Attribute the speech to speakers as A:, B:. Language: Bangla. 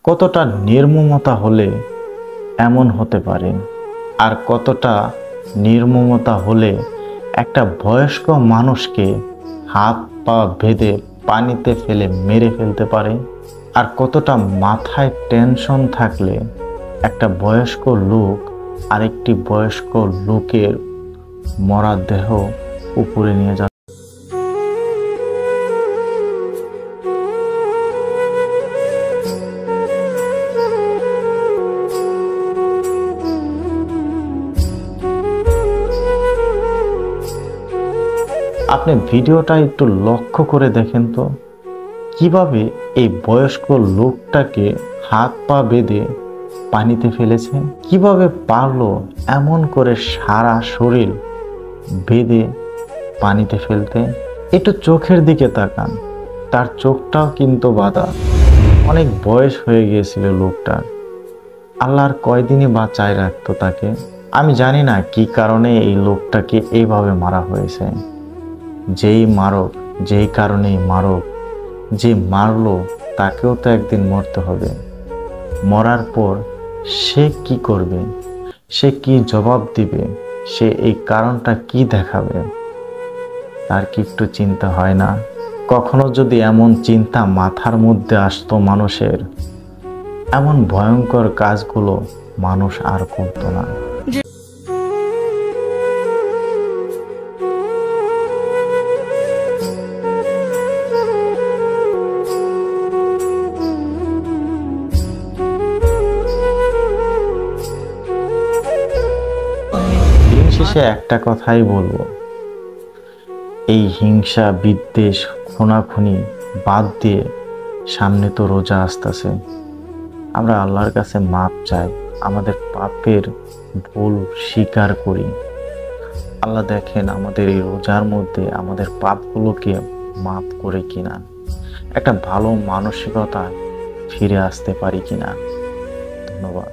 A: কতটা নির্মমতা হলে এমন হতে পারে, আর কতটা নির্মমতা হলে একটা বয়স্ক মানুষকে হাত পা বেঁধে পানিতে ফেলে মেরে ফেলতে পারে, আর কতটা মাথায় টেনশন থাকলে একটা বয়স্ক লোক আরেকটি বয়স্ক লোকের মরা দেহ উপরে নিয়ে যায়। আপনি ভিডিওটা একটু লক্ষ্য করে দেখেন তো, কিভাবে এই বয়স্ক লোকটাকে হাত পা বেঁধে পানিতে ফেলেছে, কিভাবে পারলো এমন করে সারা শরীর বেঁধে পানিতে ফেলতে। একটু চোখের দিকে তাকান, তার চোখটাও কিন্তু বাঁধা। অনেক বয়স হয়ে গিয়েছিল লোকটার। আল্লাহর কয়দিনই বাঁচায় রাখতো তাকে। আমি জানি না কি কারণে এই লোকটাকে এইভাবে মারা হয়েছে। যেই মারক, যেই কারণেই মারক, যে মারলো তাকেও তো একদিন মরতে হবে। মরার পর সে কি করবে, সে কি জবাব দিবে, সে এই কারণটা কি দেখাবে, তার কি একটু চিন্তা হয় না? কখনো যদি এমন চিন্তা মাথার মধ্যে আসতো মানুষের, এমন ভয়ঙ্কর কাজগুলো মানুষ আর করতো না। শেষে একটা কথাই বলবো, এই হিংসা বিদ্বেষ খুনাখুনি বাদ দিয়ে সামনে তো রোজা আসতেছে। আমরা আল্লাহর কাছে মাপ চাই, আমাদের পাপের ভুল স্বীকার করি। আল্লাহ দেখেন আমাদের এই রোজার মধ্যে আমাদের পাপগুলোকে মাপ করে কিনা, একটা ভালো মানসিকতা ফিরে আসতে পারি কিনা। ধন্যবাদ।